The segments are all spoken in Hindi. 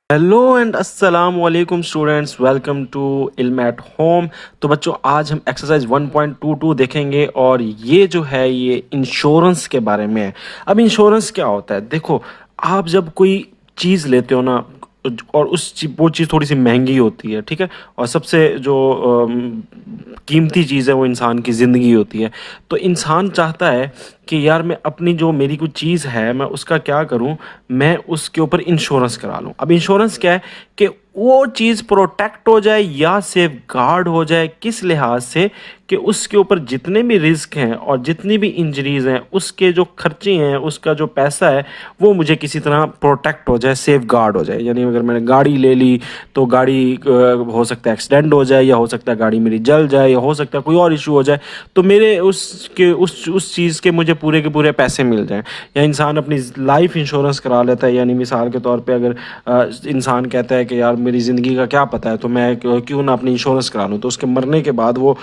हेलो एंड अस्सलाम वालेकुम स्टूडेंट्स, वेलकम टू इल्म एट होम। तो बच्चों, आज हम एक्सरसाइज 1.22 देखेंगे और ये जो है ये इंश्योरेंस के बारे में है। अब इंश्योरेंस क्या होता है? देखो, आप जब कोई चीज़ लेते हो ना, और वो चीज़ थोड़ी सी महंगी होती है, ठीक है, और सबसे जो कीमती चीज़ है वो इंसान की ज़िंदगी होती है। तो इंसान चाहता है कि यार मैं अपनी जो मेरी कोई चीज़ है मैं उसका क्या करूं, मैं उसके ऊपर इंश्योरेंस करा लूं। अब इंश्योरेंस क्या है कि वो चीज़ प्रोटेक्ट हो जाए या सेफ गार्ड हो जाए, किस लिहाज से कि उसके ऊपर जितने भी रिस्क हैं और जितनी भी इंजरीज हैं, उसके जो खर्चे हैं, उसका जो पैसा है, वो मुझे किसी तरह प्रोटेक्ट हो जाए, सेफ गार्ड हो जाए। यानी अगर मैंने गाड़ी ले ली तो गाड़ी हो सकता है एक्सीडेंट हो जाए, या हो सकता है गाड़ी मेरी जल जाए, या हो सकता है कोई और इशू हो जाए, तो मेरे उस चीज़ के मुझे पूरे के पूरे पैसे मिल जाएं। या इंसान अपनी लाइफ इंश्योरेंस करा लेता है। यानी मिसाल के तौर पे अगर इंसान कहता है कि यार मेरी ज़िंदगी का क्या पता है, तो मैं क्यों ना अपनी इंश्योरेंस करा लूँ, तो उसके मरने के बाद वो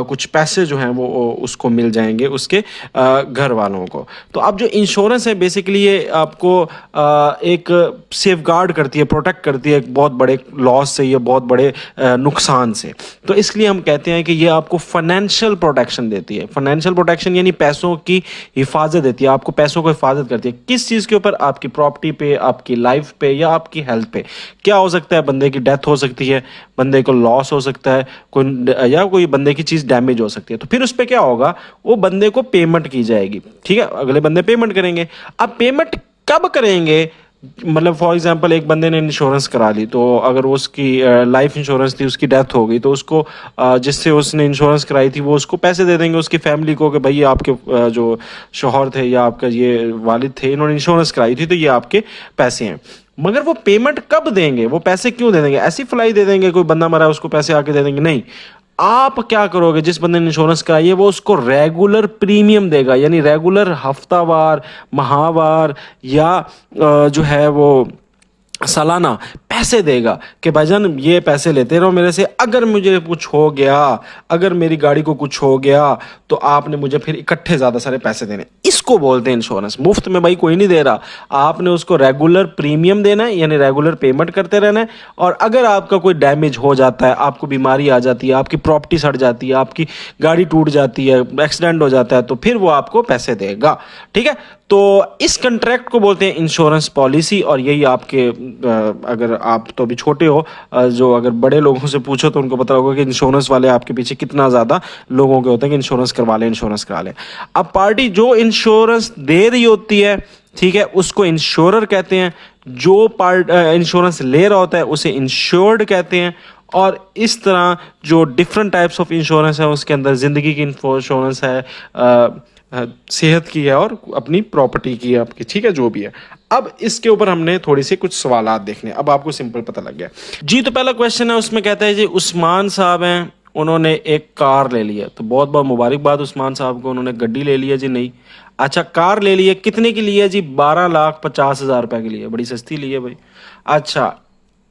कुछ पैसे जो हैं वो उसको मिल जाएंगे, उसके घर वालों को। तो अब जो इंश्योरेंस है बेसिकली ये आपको एक सेफ गार्ड करती है, प्रोटेक्ट करती है एक बहुत बड़े लॉस से या बहुत बड़े नुकसान से। तो इसलिए हम कहते हैं कि ये आपको फाइनेंशियल प्रोटेक्शन देती है। फाइनेंशियल प्रोटेक्शन यानी पैसों की हिफाजत देती है, आपको पैसों को हिफाजत करती है। किस चीज़ के ऊपर? आपकी प्रॉपर्टी पे, आपकी लाइफ पे, या आपकी हेल्थ पे। क्या हो सकता है? बंदे की डेथ हो सकती है, बंदे को लॉस हो सकता है, या कोई बंदे की चीज़ डैमेज हो सकती है। तो फिर उस पर क्या होगा? वो बंदे को पेमेंट की जाएगी, ठीक है, अगले बंदे पेमेंट करेंगे। अब पेमेंट कब करेंगे? मतलब फॉर एग्जांपल एक बंदे ने इंश्योरेंस करा ली, तो अगर वो उसकी लाइफ इंश्योरेंस थी, उसकी डेथ हो गई, तो उसको जिससे उसने इंश्योरेंस कराई थी वो उसको पैसे दे देंगे उसकी फैमिली को कि भाई ये आपके जो शौहर थे या आपका ये वालिद थे, इन्होंने इंश्योरेंस कराई थी, तो ये आपके पैसे हैं। मगर वो पेमेंट कब देंगे? वो पैसे क्यों दे देंगे? ऐसी फ्लाई दे देंगे, कोई बंदा मरा है उसको पैसे आके दे देंगे? नहीं। आप क्या करोगे? जिस बंदे ने इंश्योरेंस कराई है वो उसको रेगुलर प्रीमियम देगा, यानी रेगुलर हफ्तावार, माहवार, या जो है वो सालाना पैसे देगा कि भाईजान ये पैसे लेते रहो मेरे से, अगर मुझे कुछ हो गया, अगर मेरी गाड़ी को कुछ हो गया, तो आपने मुझे फिर इकट्ठे ज़्यादा सारे पैसे देने। इसको बोलते हैं इंश्योरेंस। मुफ्त में भाई कोई नहीं दे रहा, आपने उसको रेगुलर प्रीमियम देना है, यानी रेगुलर पेमेंट करते रहना है। और अगर आपका कोई डैमेज हो जाता है, आपको बीमारी आ जाती है, आपकी प्रॉपर्टी सड़ जाती है, आपकी गाड़ी टूट जाती है, एक्सीडेंट हो जाता है, तो फिर वो आपको पैसे देगा, ठीक है। तो इस कंट्रैक्ट को बोलते हैं इंश्योरेंस पॉलिसी। और यही आपके अगर आप तो अभी छोटे हो, जो अगर बड़े लोगों से पूछो तो उनको पता होगा कि इंश्योरेंस वाले आपके पीछे कितना ज़्यादा लोगों के होते हैं कि इंश्योरेंस करवा लें, इंश्योरेंस करा लें। अब पार्टी जो इंश्योरेंस दे रही होती है, ठीक है, उसको इंश्योरर कहते हैं। जो पार्ट इंश्योरेंस ले रहा होता है उसे इंश्योर्ड कहते हैं। और इस तरह जो डिफरेंट टाइप्स ऑफ इंश्योरेंस है, उसके अंदर ज़िंदगी की इंश्योरेंस है, सेहत की है, और अपनी प्रॉपर्टी की है आपकी, ठीक है, जो भी है। अब इसके ऊपर हमने थोड़ी सी कुछ सवालात देखने। अब आपको सिंपल पता लग गया जी। तो पहला क्वेश्चन है, उसमें कहता है जी उस्मान साहब हैं, उन्होंने एक कार ले ली है। तो बहुत बहुत मुबारकबाद उस्मान साहब को, उन्होंने गड्डी ले ली है जी। नहीं, अच्छा, कार ले ली है। कितने की ली है जी? 12,50,000 रुपए की ली है। बड़ी सस्ती ली है भाई। अच्छा,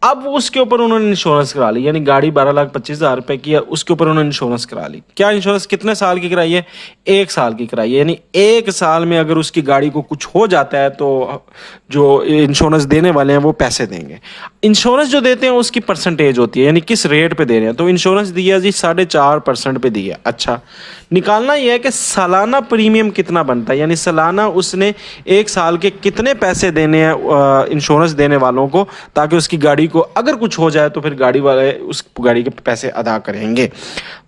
अब उसके ऊपर उन्होंने इंश्योरेंस करा ली, यानी गाड़ी 12,25,000 रुपए की है, उसके ऊपर उन्होंने इंश्योरेंस करा ली। क्या इंश्योरेंस कितने साल की कराई है? 1 साल की कराई है। यानी 1 साल में अगर उसकी गाड़ी को कुछ हो जाता है तो जो इंश्योरेंस देने वाले हैं वो पैसे देंगे। इंश्योरेंस जो देते हैं उसकी परसेंटेज होती है, यानी किस रेट पे दे रहे हैं। तो इंश्योरेंस दिया जी 4.5% पे दिया। अच्छा, निकालना यह है कि सालाना प्रीमियम कितना बनता है, यानी सालाना उसने 1 साल के कितने पैसे देने हैं इंश्योरेंस देने वालों को, ताकि उसकी गाड़ी को अगर कुछ हो जाए तो फिर गाड़ी वाले उस गाड़ी के पैसे अदा करेंगे।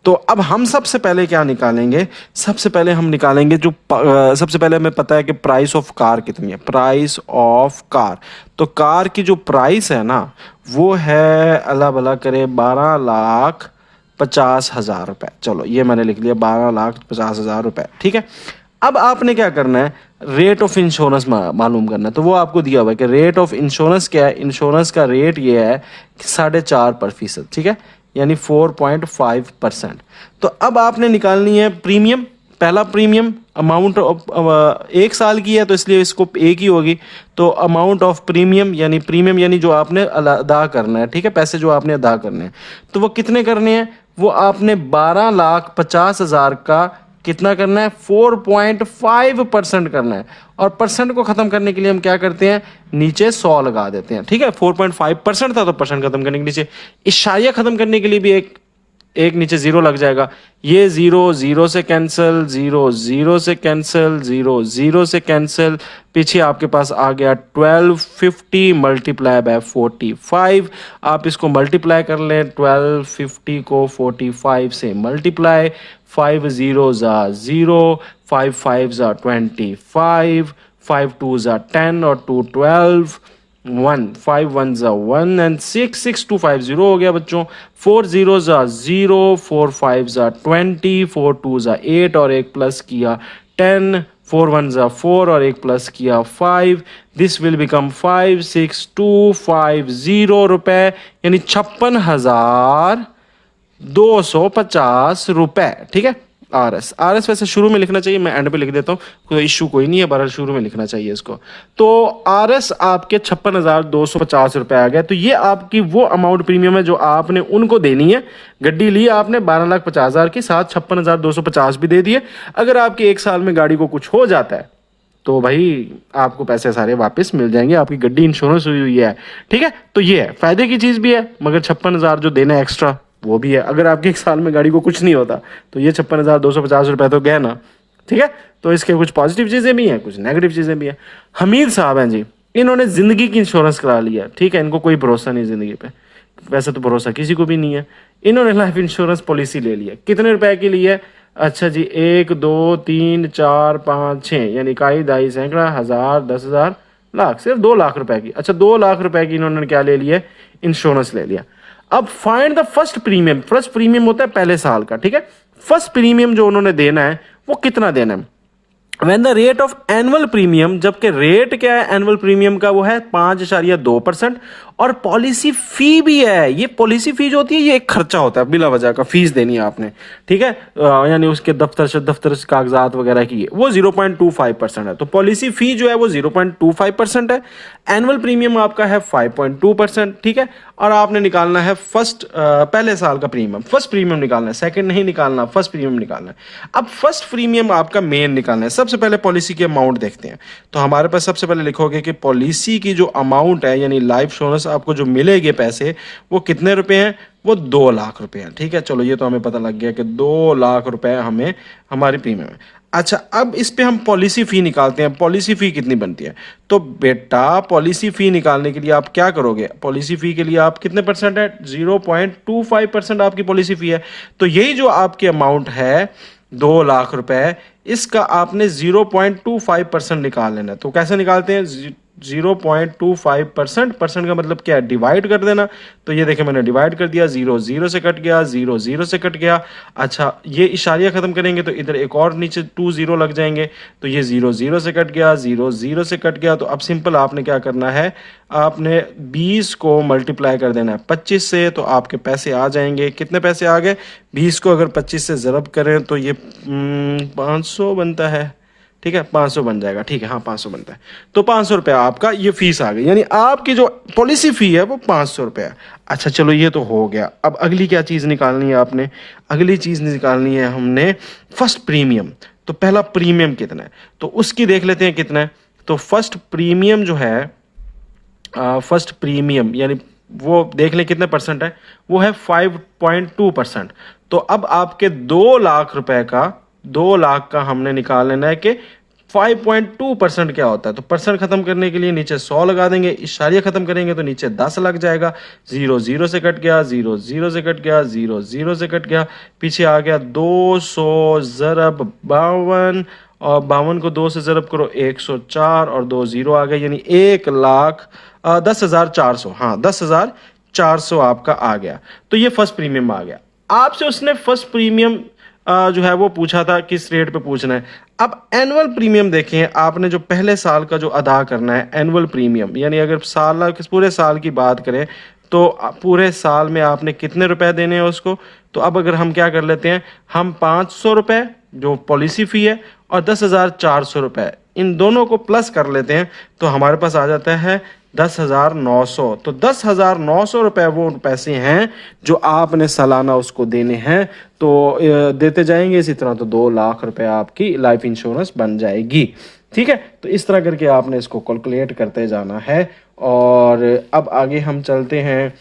तो अब हम सबसे पहले क्या निकालेंगे? सबसे पहले हम निकालेंगे जो सबसे पहले हमें पता है कि प्राइस ऑफ कार कितनी है। प्राइस ऑफ कार, तो कार की जो प्राइस है ना, वो है, अल्लाह भला करे, 12,50,000 रुपए। चलो ये मैंने लिख लिया, 12,50,000 रुपए, ठीक है। अब आपने क्या करना है? रेट ऑफ इंश्योरेंस मालूम करना है। तो वो आपको दिया हुआ है कि रेट ऑफ इंश्योरेंस क्या है। इंश्योरेंस का रेट ये है कि 4.5%, ठीक है, यानी 4.5%। तो अब आपने निकालनी है प्रीमियम। पहला प्रीमियम अमाउंट ऑफ 1 साल की है तो इसलिए इसको एक ही होगी। तो अमाउंट ऑफ प्रीमियम यानी जो आपने अदा करना है, ठीक है, पैसे जो आपने अदा करने हैं। तो वो कितने करने हैं? वो आपने 12,50,000 का कितना करना है, 4.5% करना है। और परसेंट को खत्म करने के लिए हम क्या करते हैं, नीचे 100 लगा देते हैं। ठीक है, 4.5% था तो परसेंट खत्म करने के नीचे इशारिया खत्म करने के लिए भी एक एक नीचे जीरो लग जाएगा। ये जीरो जीरो से कैंसिल, जीरो जीरो से कैंसिल, जीरो जीरो से कैंसिल। पीछे आपके पास आ गया 1250 मल्टीप्लाई बाय 45। आप इसको मल्टीप्लाई कर लें, 1250 को 45 से मल्टीप्लाई, 5 जीरो ज़ा ज़ीरो, 5 फाइव ज़ा 25, 5 टू ज़ा 10 और 2 12, 1 5 1 ज़ा 1 एंड 6 6 2 5 0 हो गया बच्चों। 4 जीरो ज़ा 0, 4 5 ज़ा 20, 4 टू ज़ा 8 और एक प्लस किया 10, 4 1 ज़ा 4 और एक प्लस किया 5। दिस विल बिकम 56,250 रुपए, यानी 56,250 रुपए। ठीक है, आर एस वैसे शुरू में लिखना चाहिए, मैं एंड पे लिख देता हूँ, कोई इशू कोई नहीं है, बहरहाल शुरू में लिखना चाहिए इसको। तो आर एस आपके 56,250 रुपए आ गया। तो ये आपकी वो अमाउंट प्रीमियम है जो आपने उनको देनी है। गड्डी ली आपने 12,50,000 की, साथ 56,250 भी दे दिए। अगर आपके एक साल में गाड़ी को कुछ हो जाता है तो भाई आपको पैसे सारे वापस मिल जाएंगे, आपकी गड्डी इंश्योरेंस हुई हुई है। ठीक है, तो ये है, फायदे की चीज़ भी है, मगर 56,000 जो देना है एक्स्ट्रा वो भी है। अगर आपके एक साल में गाड़ी को कुछ नहीं होता तो ये 56,250 रुपये तो गए ना। ठीक है, तो इसके कुछ पॉजिटिव चीज़ें भी हैं, कुछ नेगेटिव चीज़ें भी हैं। हमीद साहब हैं जी, इन्होंने ज़िंदगी की इंश्योरेंस करा लिया। ठीक है, इनको कोई भरोसा नहीं ज़िंदगी पे, वैसे तो भरोसा किसी को भी नहीं है। इन्होंने लाइफ इंश्योरेंस पॉलिसी ले ली है। कितने रुपए की ली है? अच्छा जी, 1 2 3 4 5 6, यानी इकाई दाई सैकड़ा हज़ार 10,000 लाख, सिर्फ 2 लाख रुपए की। अच्छा, 2 लाख रुपए की इन्होंने क्या ले लिया? इंश्योरेंस ले लिया। अब find the first premium. First premium होता है पहले साल का। ठीक है, फर्स्ट प्रीमियम जो उन्होंने देना है वो कितना देना है? When the rate of annual premium, जबकि रेट क्या है एनुअल प्रीमियम का, वो है 5.2%। और पॉलिसी फी भी है। ये पॉलिसी फी जो होती है ये एक खर्चा होता है, बिला वजह का फीस देनी है आपने। ठीक है, यानी उसके दफ्तर से कागजात वगैरह की, वो 0.25% है। तो पॉलिसी फी जो है वो 0.25% है। एनुअल प्रीमियम आपका है 5.2%। ठीक है, और आपने निकालना है फर्स्ट पहले साल का प्रीमियम। फर्स्ट प्रीमियम निकालना है, सेकंड नहीं निकालना, फर्स्ट प्रीमियम निकालना है। अब फर्स्ट प्रीमियम आपका मेन निकालना है। सबसे पहले पॉलिसी की अमाउंट देखते हैं। तो हमारे पास सबसे पहले लिखोगे कि पॉलिसी की जो अमाउंट है, यानी लाइफ इंश्योरेंस आपको जो मिलेंगे पैसे, वो कितने रुपए हैं? वो 2 लाख रुपए हैं। ठीक है, चलो ये तो हमें पता लग गया कि 2 लाख रुपए हमें हमारी प्रीमियम है। अच्छा, अब इस पे हम पॉलिसी फी निकालते हैं। पॉलिसी फी कितनी बनती है? तो बेटा पॉलिसी फी निकालने के लिए आप क्या करोगे? पॉलिसी फी के लिए आप कितने परसेंट है? 0.25% आपकी पॉलिसी फी है। तो यही जो आपकी अमाउंट है 2 लाख रुपए, इसका आपने 0.25% निकाल लेना है। तो कैसे निकालते हैं? 0.25%, परसेंट का मतलब क्या है? डिवाइड कर देना। तो ये देखिए मैंने डिवाइड कर दिया, 0 0 से कट गया, 0 0 से कट गया। अच्छा, ये इशारिया खत्म करेंगे तो इधर एक और नीचे 2 0 लग जाएंगे। तो ये 0 0 से कट गया, 0 0 से कट गया। तो अब सिंपल आपने क्या करना है, आपने 20 को मल्टीप्लाई कर देना है 25 से, तो आपके पैसे आ जाएंगे। कितने पैसे आ गए? 20 को अगर 25 से ज़रब करें तो ये 500 बनता है। ठीक है, 500 बन जाएगा। ठीक है, हाँ 500 बनता है। तो 500 रुपये आपका ये फीस आ गई, यानी आपकी जो पॉलिसी फी है वो 500 रुपये है। अच्छा चलो, ये तो हो गया। अब अगली क्या चीज़ निकालनी है आपने? अगली चीज़ निकालनी है हमने फर्स्ट प्रीमियम। तो पहला प्रीमियम कितना है, तो उसकी देख लेते हैं कितना है। तो फर्स्ट प्रीमियम जो है, फर्स्ट प्रीमियम यानी वो देख लें कितने परसेंट है, वो है 5.2%। तो अब आपके 2 लाख रुपए का, 2 लाख का हमने निकाल लेना है कि 5.2% क्या होता है। तो परसेंट खत्म करने के लिए नीचे 100 लगा देंगे, इशारिया खत्म करेंगे तो नीचे 10 लग जाएगा। 0 0 से कट गया, 0 0 से कट गया, 0 0 से कट गया। पीछे आ गया 200 ज़रब 52, और 52 को 2 से ज़रब करो 104 और 2 0 आ गए, यानी 1,10,400। हाँ 10,400 आपका आ गया। तो ये फर्स्ट प्रीमियम आ गया। आपसे उसने फर्स्ट प्रीमियम जो है वो पूछा था किस रेट पे पूछना है। अब एनुअल प्रीमियम देखें, आपने जो पहले साल का जो अदा करना है एनुअल प्रीमियम, यानी अगर पूरे साल की बात करें तो पूरे साल में आपने कितने रुपए देने हैं उसको। तो अब अगर हम क्या कर लेते हैं, हम 500 रुपये जो पॉलिसी फ़ी है और 10,400 रुपये, इन दोनों को प्लस कर लेते हैं। तो हमारे पास आ जाता है 10,900। तो 10,900 रुपये वो पैसे हैं जो आपने सालाना उसको देने हैं। तो देते जाएंगे इसी तरह, तो 2 लाख रुपए आपकी लाइफ इंश्योरेंस बन जाएगी। ठीक है, तो इस तरह करके आपने इसको कैलकुलेट करते जाना है। और अब आगे हम चलते हैं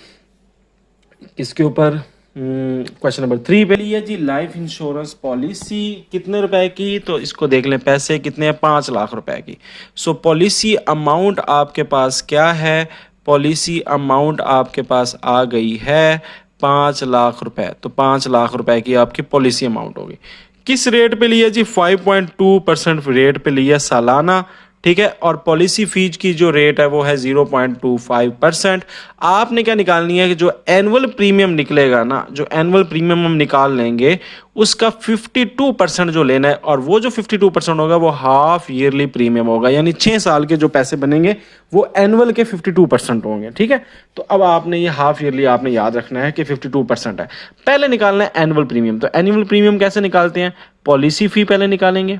इसके ऊपर। क्वेश्चन नंबर 3 पे लिए जी, लाइफ इंश्योरेंस पॉलिसी कितने रुपए की, तो इसको देख लें। पैसे कितने हैं, 5 लाख रुपए की। सो पॉलिसी अमाउंट आपके पास क्या है, पॉलिसी अमाउंट आपके पास आ गई है 5 लाख रुपए। तो 5 लाख रुपए की आपकी पॉलिसी अमाउंट होगी। किस रेट पे लिया जी, 5.2% रेट पे लिया सालाना। ठीक है, और पॉलिसी फीस की जो रेट है वो है 0.25%। आपने क्या निकालनी है कि जो एनुअल प्रीमियम निकलेगा ना, जो एनुअल प्रीमियम हम निकाल लेंगे उसका 52% जो लेना है। और वो जो 52% होगा वो हाफ ईयरली प्रीमियम होगा, यानी 6 साल के जो पैसे बनेंगे वो एनुअल के 52% होंगे। ठीक है, तो अब आपने ये हाफ ईयरली आपने याद रखना है कि 52% है। पहले निकालना है एनुअल प्रीमियम। तो एनुअल प्रीमियम कैसे निकालते हैं, पॉलिसी फी पहले निकालेंगे।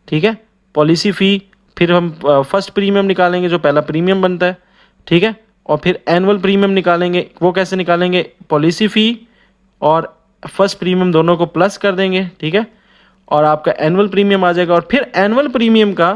ठीक है, पॉलिसी फी, फिर हम फर्स्ट प्रीमियम निकालेंगे जो पहला प्रीमियम बनता है। ठीक है, और फिर एनुअल प्रीमियम निकालेंगे। वो कैसे निकालेंगे, पॉलिसी फ़ी और फर्स्ट प्रीमियम दोनों को प्लस कर देंगे। ठीक है, और आपका एनुअल प्रीमियम आ जाएगा। और फिर एनुअल प्रीमियम का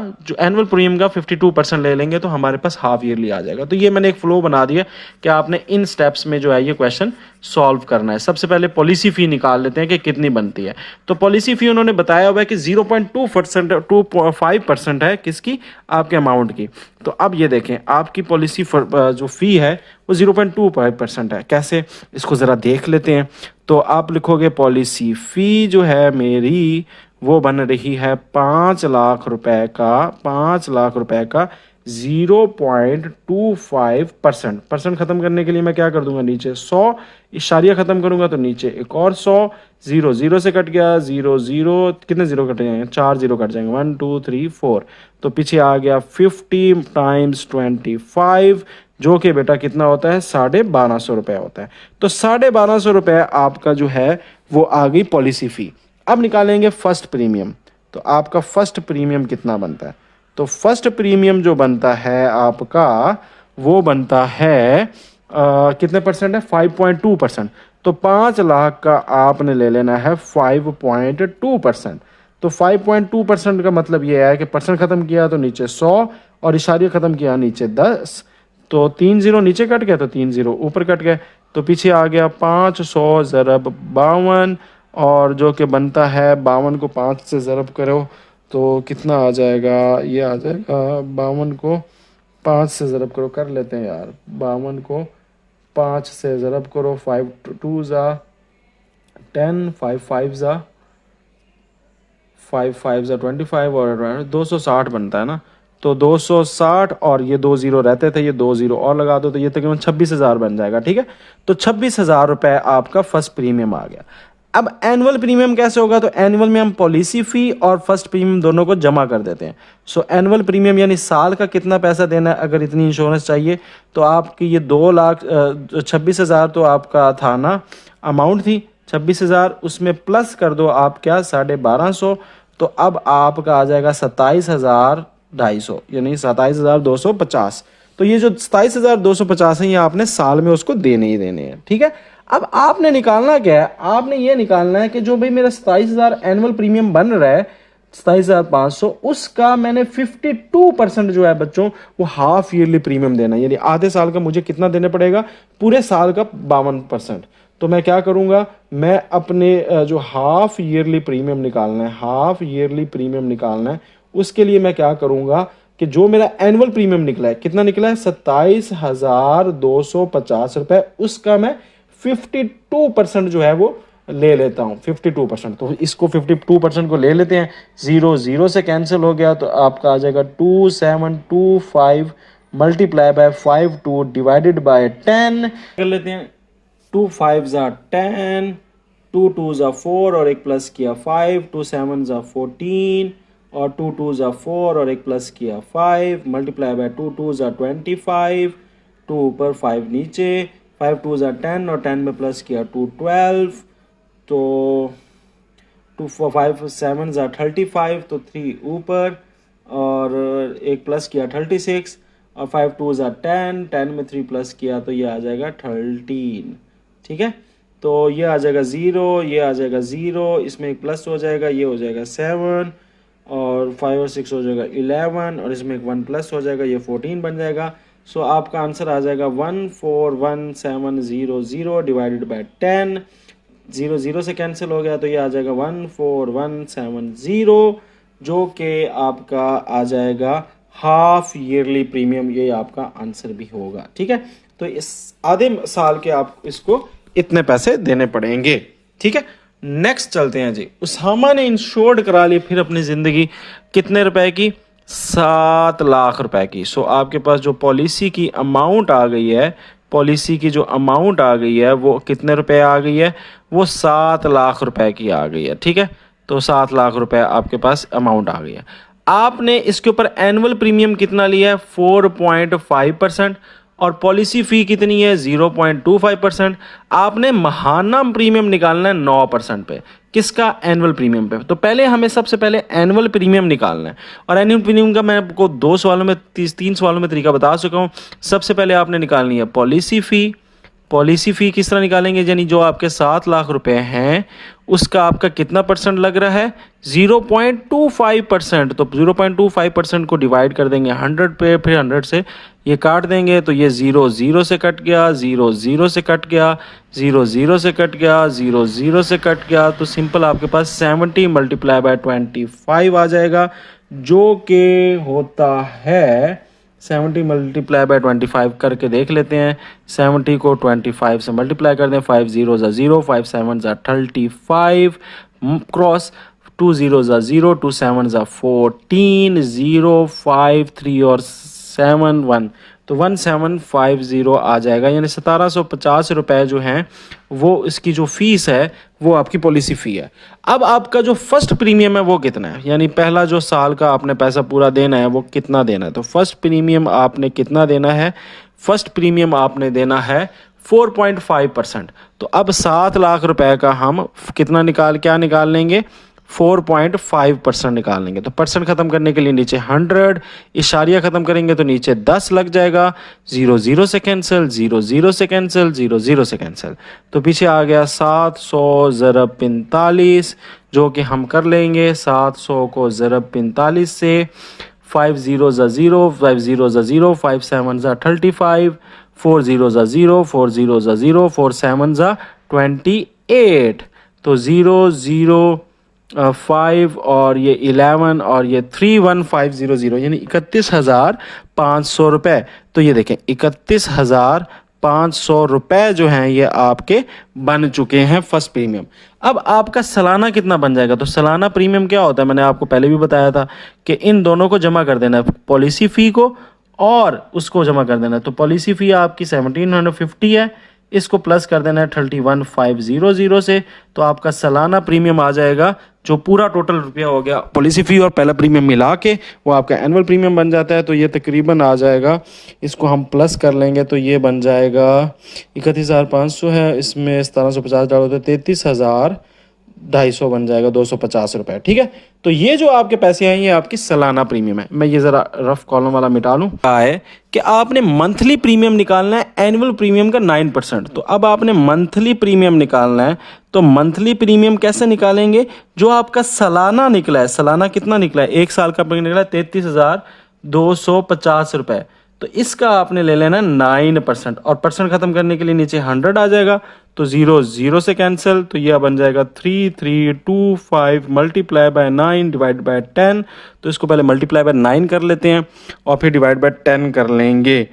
52% ले लेंगे तो हमारे पास हाफ ईयरली आ जाएगा। तो ये मैंने एक फ्लो बना दिया कि आपने इन स्टेप्स में जो है ये क्वेश्चन सॉल्व करना है। सबसे पहले पॉलिसी फी निकाल लेते हैं कि कितनी बनती है। तो पॉलिसी फी उन्होंने बताया हुआ है कि 0.25% है किसकी, आपके अमाउंट की। तो अब ये देखें, आपकी पॉलिसी जो फी है वो 0.25% है। कैसे, इसको ज़रा देख लेते हैं। तो आप लिखोगे पॉलिसी फ़ी जो है मेरी वो बन रही है 5 लाख रुपए का 0.25%। परसेंट ख़त्म करने के लिए मैं क्या कर दूंगा, नीचे 100 इशारिया ख़त्म करूंगा तो नीचे एक और 100। जीरो जीरो से कट गया, जीरो जीरो, कितने जीरो कट जाएंगे, 4 जीरो कट जाएंगे, 1 2 3 4। तो पीछे आ गया 50 टाइम्स 25, जो कि बेटा कितना होता है, 1250 रुपये होता है। तो 1250 रुपये आपका जो है वो आ गई पॉलिसी फ़ी। अब निकालेंगे फर्स्ट प्रीमियम। तो आपका फर्स्ट प्रीमियम कितना बनता है, तो फर्स्ट प्रीमियम जो बनता है आपका वो बनता है कितने परसेंट है, 5.2%। तो 5 लाख का आपने ले लेना है 5.2%। तो 5.2% का मतलब ये है कि परसेंट ख़त्म किया तो नीचे 100 और इशारिया ख़त्म किया नीचे 10। तो 3 जीरो नीचे कट गया तो 3 जीरो ऊपर कट गए। तो पीछे आ गया 500 ज़रब 52, और जो कि बनता है 52 को 5 से ज़रब करो तो कितना आ जाएगा, ये आ जाएगा 52 को 5 से ज़रब करो, कर लेते हैं यार। 52 को 5 से ज़रब करो, 5 2 ज़ा 10, 5 5 ज़ा 5 5 ज़ा 25 और 260 बनता है ना। तो 260 और ये 2 जीरो रहते थे, ये 2 जीरो और लगा दो तो ये तकरीबन 26,000 बन जाएगा। ठीक है, तो 26,000 रुपये आपका फर्स्ट प्रीमियम आ गया। अब एनुअल प्रीमियम कैसे होगा, तो एनुअल में हम पॉलिसी फ़ी और फर्स्ट प्रीमियम दोनों को जमा कर देते हैं। सो एनुअल प्रीमियम यानी साल का कितना पैसा देना है अगर इतनी इंश्योरेंस चाहिए, तो आपकी ये 2,26,000 तो आपका था ना, अमाउंट थी 26,000, उसमें प्लस कर दो आप क्या, 1250। तो अब आपका आ जाएगा 27,250, यानी 27,250। तो ये जो 27,250 है ये आपने साल में उसको देने ही देने हैं। ठीक है, अब आपने निकालना क्या है, आपने ये निकालना है कि जो भाई मेरा 27,000 एनुअल प्रीमियम बन रहा है 27,500, उसका मैंने 52% जो है बच्चों वो हाफ ईयरली प्रीमियम देना है। यानी आधे साल का मुझे कितना देने पड़ेगा, पूरे साल का 52%। तो मैं क्या करूंगा, मैं अपने जो हाफ ईयरली प्रीमियम निकालना है, हाफ ईयरली प्रीमियम निकालना है, उसके लिए मैं क्या करूंगा कि जो मेरा एनुअल प्रीमियम निकला है, कितना निकला है, 27,250 रुपये, उसका मैं 52% जो है वो ले लेता हूँ, 52%। तो इसको 52% को ले लेते हैं, जीरो जीरो से कैंसिल हो गया तो आपका आ जाएगा 2725 मल्टीप्लाई बाय 52 डिवाइडेड बाय 10 कर लेते हैं। 2 5 ज़ा 10, 2 2 ज़ा 4 और एक प्लस किया 5, 2 7 ज़ा 14 और 2 2 ज़ा 4 और एक प्लस किया 5 मल्टीप्लाई बाय 2 2 ज़ा 25, 2 ऊपर 5 नीचे, 5 2 ज़ा 10 और 10 में प्लस किया 2 12, तो 2 4 5 7 ज़ा 35, तो 3 ऊपर और एक प्लस किया 36 और 5 टू ज़ा 10, 10 में 3 प्लस किया तो ये आ जाएगा 13। ठीक है, तो ये आ जाएगा 0, ये आ जाएगा 0, इसमें एक प्लस हो जाएगा, ये हो जाएगा 7, और 5 और 6 हो जाएगा 11, और इसमें एक 1 प्लस हो जाएगा, ये 14 बन जाएगा। सो आपका आंसर आ जाएगा 141,700 डिवाइडेड बाय 10। 0 0 से कैंसिल हो गया तो ये आ जाएगा 14170, जो कि आपका आ जाएगा हाफ ईयरली प्रीमियम। ये आपका आंसर भी होगा। ठीक है, तो इस आधे साल के आप इसको इतने पैसे देने पड़ेंगे। ठीक है, नेक्स्ट चलते हैं जी। उसामा ने इंश्योर्ड करा ली फिर अपनी ज़िंदगी, कितने रुपए की? 7 लाख रुपए की। सो आपके पास जो पॉलिसी की अमाउंट आ गई है, पॉलिसी की जो अमाउंट आ गई है वो कितने रुपए आ गई है? वो 7 लाख रुपए की आ गई है। ठीक है, तो 7 लाख रुपए आपके पास अमाउंट आ गई है। आपने इसके ऊपर एनुअल प्रीमियम कितना लिया है? 4.5%, और पॉलिसी फ़ी कितनी है? 0.25%। आपने महाना प्रीमियम निकालना है 9% पे। किसका? एनुअल प्रीमियम पे। तो पहले हमें सबसे पहले एनुअल प्रीमियम निकालना है, और एनुअल प्रीमियम का मैं आपको 2 सवालों में 3 सवालों में तरीका बता चुका हूँ। सबसे पहले आपने निकालनी है पॉलिसी फ़ी। पॉलिसी फ़ी किस तरह निकालेंगे? यानी जो आपके 7 लाख रुपए हैं उसका आपका कितना परसेंट लग रहा है? 0.25%। तो 0.25% को डिवाइड कर देंगे 100 पे, फिर 100 से ये काट देंगे तो ये 0 0 से कट गया, 0 0 से कट गया, 0 0 से कट गया, 0 0 से कट गया। तो सिंपल आपके पास 70 मल्टीप्लाई बाय 25 आ जाएगा, जो कि होता है 70 मल्टीप्लाई बाय 25 करके देख लेते हैं। 70 को 25 से मल्टीप्लाई कर दें, 5 0 ज़ा 0, 5 7 ज़ा 35, क्रॉस 2 0 ज़ा 0, 2 7 ज़ा 14, 0 5 3 और 7 1, तो 1750 आ जाएगा। यानी 1750 रुपये जो हैं वो इसकी जो फ़ीस है वो आपकी पॉलिसी फ़ी है। अब आपका जो फर्स्ट प्रीमियम है वो कितना है? यानी पहला जो साल का आपने पैसा पूरा देना है वो कितना देना है? तो फर्स्ट प्रीमियम आपने कितना देना है? फर्स्ट प्रीमियम आपने देना है 4.5%। तो अब 7 लाख रुपए का हम कितना क्या निकाल लेंगे? 4.5% निकाल लेंगे। तो परसेंट ख़त्म करने के लिए नीचे 100, इशारिया ख़त्म करेंगे तो नीचे 10 लग जाएगा। 0 0 से कैंसिल, 0 0 से कैंसिल, 0 0 से कैंसिल, तो पीछे आ गया 700 ज़रब 45, जो कि हम कर लेंगे 700 को ज़रब 45 से। 5 0 ज़ा 0, 5 0 ज़ा 0, 5 7 ज़ा 35, 4 0 ज़ा 0, 4 0 ज़ा 0, 4 7 ज़ा 28, तो 0 0 5 और ये 11 और ये 31500, यानी 31,500 रुपये। तो ये देखें 31,500 रुपये जो हैं ये आपके बन चुके हैं फर्स्ट प्रीमियम। अब आपका सालाना कितना बन जाएगा? तो सालाना प्रीमियम क्या होता है, मैंने आपको पहले भी बताया था कि इन दोनों को जमा कर देना है, पॉलिसी फ़ी को और उसको जमा कर देना है। तो पॉलिसी फ़ी आपकी 1750 है, इसको प्लस कर देना है 31,500 से, तो आपका सालाना प्रीमियम आ जाएगा, जो पूरा टोटल रुपया हो गया पॉलिसी फ़ी और पहला प्रीमियम मिला के वो आपका एनुअल प्रीमियम बन जाता है। तो ये तकरीबन आ जाएगा, इसको हम प्लस कर लेंगे तो ये बन जाएगा 31,500 है, इसमें 1750 डालो तो 33,250 बन जाएगा, 250 रुपये। ठीक है, तो ये जो आपके पैसे हैं ये आपकी सालाना प्रीमियम है। मैं ये ज़रा रफ कॉलम वाला मिटा लूँ। कहा है कि आपने मंथली प्रीमियम निकालना है एनुअल प्रीमियम का 9%। तो अब आपने मंथली प्रीमियम निकालना है, तो मंथली प्रीमियम कैसे निकालेंगे? जो आपका सालाना निकला है, सालाना कितना निकला है? 1 साल का प्रीमियम निकला है 33,250 रुपये, तो इसका आपने ले लेना 9%, और परसेंट ख़त्म करने के लिए नीचे 100 आ जाएगा, तो 0 0 से कैंसिल, तो यह बन जाएगा 3325 मल्टीप्लाई बाय 9 डिवाइड बाय 10। तो इसको पहले मल्टीप्लाई बाय 9 कर लेते हैं और फिर डिवाइड बाय 10 कर लेंगे,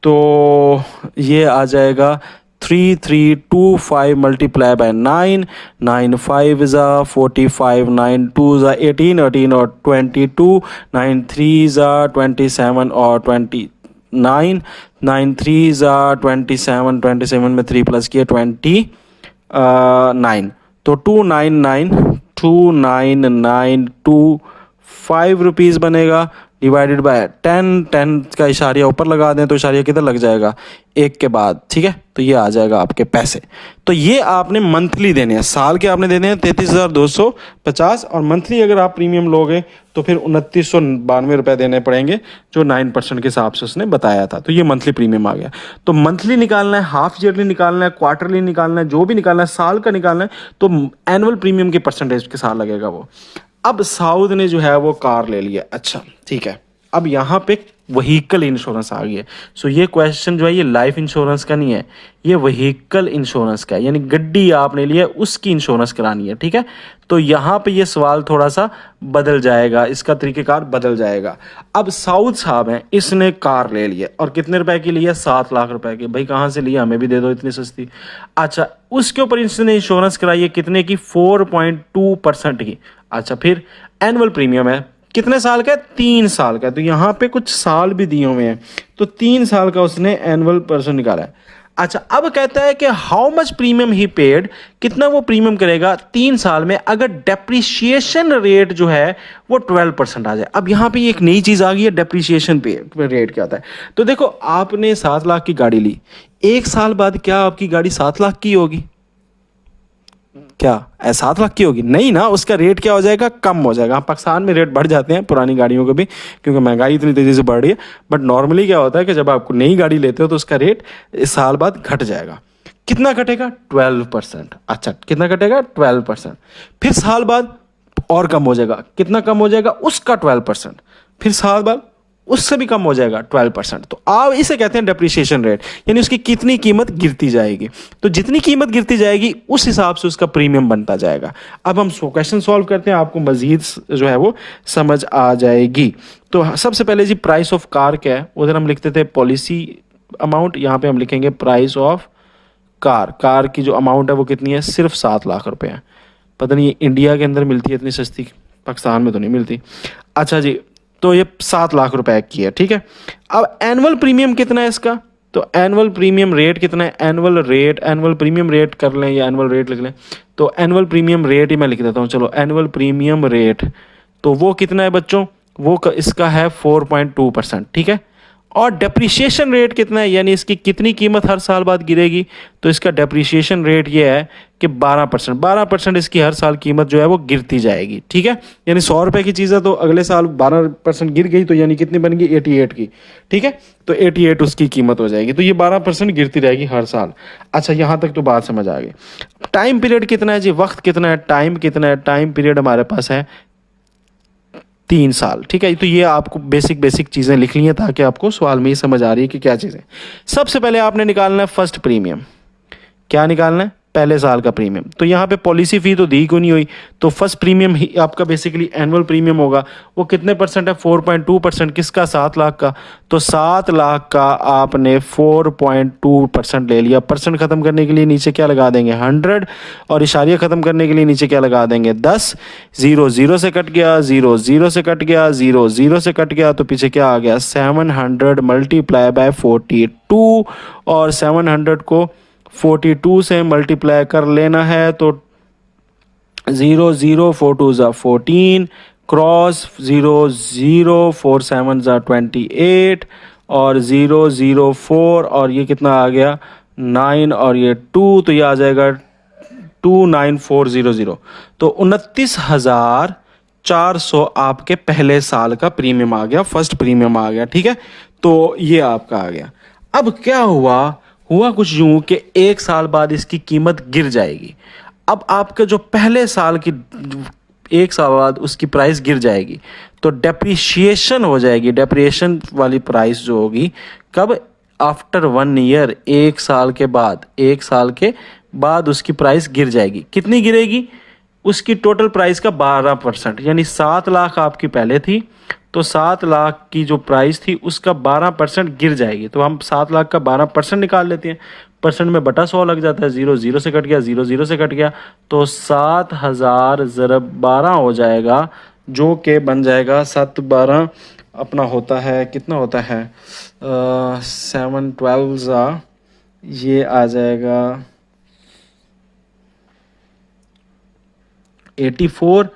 तो ये आ जाएगा 3325 मल्टीप्लाई बाय 9, 9 5 ज़ा 45, 9 2 ज़ा 18, 18 और 22, 9 3 ज़ा 27 और 9 9 3 ज़ा 27, 27 में 3 प्लस किया 29, तो 299 2992 5 रुपीज़ बनेगा। डिवाइडेड बाय 10 का इशारिया ऊपर लगा दें तो इशारिया किधर लग जाएगा, एक के बाद, ठीक है। तो ये आ जाएगा आपके पैसे। तो ये आपने मंथली देने हैं, साल के आपने देने हैं 33,250, और मंथली अगर आप प्रीमियम लोगे तो फिर 2992 रुपये देने पड़ेंगे, जो 9% के हिसाब से उसने बताया था। तो ये मंथली प्रीमियम आ गया। तो मंथली निकालना है, हाफ ईयरली निकालना है, क्वार्टरली निकालना है, जो भी निकालना है, साल का निकालना है, तो एनुअल प्रीमियम के परसेंटेज के साथ लगेगा वो। अब साउथ ने जो है वो कार ले लिया, अच्छा ठीक है। अब यहाँ पे व्हीकल इंश्योरेंस आ गया। सो ये क्वेश्चन जो है ये लाइफ इंश्योरेंस का नहीं है, ये व्हीकल इंश्योरेंस का है, यानी गड्डी आपने लिया उसकी इंश्योरेंस करानी है, ठीक है। तो यहाँ पे ये सवाल थोड़ा सा बदल जाएगा, इसका तरीक़ेकार बदल जाएगा। अब साउथ साहब हैं, इसने कार ले लिया और कितने रुपए की लिया, 7 लाख रुपए की। भाई कहाँ से लिया, हमें भी दे दो इतनी सस्ती। अच्छा, उसके ऊपर इसने इंश्योरेंस कराई है कितने की, 4.2% की। अच्छा, फिर एनुअल प्रीमियम है कितने साल का है, 3 साल का। तो यहाँ पे कुछ साल भी दिए हुए हैं, तो 3 साल का उसने एनुअल परसेंट निकाला है। अच्छा, अब कहता है कि how much premium he paid, कितना वो प्रीमियम करेगा 3 साल में अगर डेप्रिसिएशन रेट जो है वो 12% आ जाए। अब यहाँ पे एक नई चीज़ आ गई है, डेप्रिसिएशन पे रेट क्या होता है। तो देखो, आपने 7 लाख की गाड़ी ली, 1 साल बाद क्या आपकी गाड़ी 7 लाख की होगी, क्या 7 लाख की होगी, नहीं ना, उसका रेट क्या हो जाएगा, कम हो जाएगा। पाकिस्तान में रेट बढ़ जाते हैं पुरानी गाड़ियों के भी, क्योंकि महंगाई इतनी तेज़ी से बढ़ रही है। बट नॉर्मली क्या होता है कि जब आप नई गाड़ी लेते हो तो उसका रेट इस साल बाद घट जाएगा। कितना घटेगा, 12%। अच्छा, कितना घटेगा, 12%। फिर साल बाद और कम हो जाएगा, कितना कम हो जाएगा, उसका 12%। फिर साल बाद उससे भी कम हो जाएगा 12%। तो आप इसे कहते हैं डेप्रिसिएशन रेट, यानी उसकी कितनी कीमत गिरती जाएगी। तो जितनी कीमत गिरती जाएगी उस हिसाब से उसका प्रीमियम बनता जाएगा। अब हम क्वेश्चन सॉल्व करते हैं, आपको मजीद जो है वो समझ आ जाएगी। तो सबसे पहले जी प्राइस ऑफ कार क्या है, उधर हम लिखते थे पॉलिसी अमाउंट, यहाँ पे हम लिखेंगे प्राइस ऑफ कार। कार की जो अमाउंट है वो कितनी है, सिर्फ 7 लाख रुपए है। पता नहीं इंडिया के अंदर मिलती है इतनी सस्ती, पाकिस्तान में तो नहीं मिलती। अच्छा जी, तो ये 7 लाख रुपए की है, ठीक है। अब एनुअल प्रीमियम कितना है इसका, तो एनुअल प्रीमियम रेट कितना है, annual rate, annual premium rate कर लें या एनुअल रेट लिख लें। तो एनुअल प्रीमियम रेट ही मैं लिख देता हूँ, चलो एनुअल प्रीमियम रेट, तो वो कितना है बच्चों, वो इसका है 4.2%, ठीक है। और डेप्रिसिएशन रेट कितना है, यानी इसकी कितनी कीमत हर साल बाद गिरेगी, तो इसका डेप्रिसिएशन रेट ये है कि 12%। 12% इसकी हर साल कीमत जो है वो गिरती जाएगी, ठीक है। यानी 100 रुपए की चीज़ है तो अगले साल 12% गिर गई, तो यानी कितनी बन गई, 88 की, ठीक है। तो 88 उसकी कीमत हो जाएगी। तो ये 12% गिरती रहेगी हर साल। अच्छा, यहाँ तक तो बात समझ आ गई। टाइम पीरियड कितना है जी, वक्त कितना है, टाइम कितना है, टाइम पीरियड हमारे पास है 3 साल, ठीक है। तो ये आपको बेसिक बेसिक चीज़ें लिख ली हैं ताकि आपको सवाल में ही समझ आ रही है कि क्या चीज़ें। सबसे पहले आपने निकालना है फर्स्ट प्रीमियम। क्या निकालना है, पहले साल का प्रीमियम। तो यहाँ पे पॉलिसी फ़ी तो दी क्यों नहीं हुई, तो फर्स्ट प्रीमियम ही आपका बेसिकली एनुअल प्रीमियम होगा। वो कितने परसेंट है, 4.2%। किसका, 7 लाख का। तो 7 लाख का आपने 4.2% ले लिया। परसेंट ख़त्म करने के लिए नीचे क्या लगा देंगे, 100, और इशारिया ख़त्म करने के लिए नीचे क्या लगा देंगे, 10। 0 0 से कट गया, 0 0 से कट गया, 0 0 से कट गया, तो पीछे क्या आ गया, 700 मल्टीप्लाई बाय 42, और 700 को 42 से मल्टीप्लाई कर लेना है। तो 0 0 4 2 ज़ा 14, क्रॉस 0 0 4 7 ज़ा 28, और 0 0 4, और ये कितना आ गया 9, और ये 2, तो ये आ जाएगा 29400। तो 29,400 आपके पहले साल का प्रीमियम आ गया, फर्स्ट प्रीमियम आ गया, ठीक है। तो ये आपका आ गया। अब क्या हुआ कुछ यूं कि 1 साल बाद इसकी कीमत गिर जाएगी। अब आपका जो पहले साल की 1 साल बाद उसकी प्राइस गिर जाएगी, तो डेप्रिशिएशन हो जाएगी। डेप्रिशिएशन वाली प्राइस जो होगी कब, आफ्टर 1 ईयर, 1 साल के बाद, 1 साल के बाद उसकी प्राइस गिर जाएगी। कितनी गिरेगी, उसकी टोटल प्राइस का 12%, यानी 7 लाख आपकी पहले थी, तो 7 लाख की जो प्राइस थी उसका 12% गिर जाएगी। तो हम 7 लाख का 12% निकाल लेते हैं, परसेंट में बटा 100 लग जाता है, 0 0 से कट गया, 0 0 से कट गया, तो 7,000 ज़रब 12 हो जाएगा, जो कि बन जाएगा 7 12 अपना होता है, कितना होता है, 7 12 ज़ा, ये आ जाएगा 84।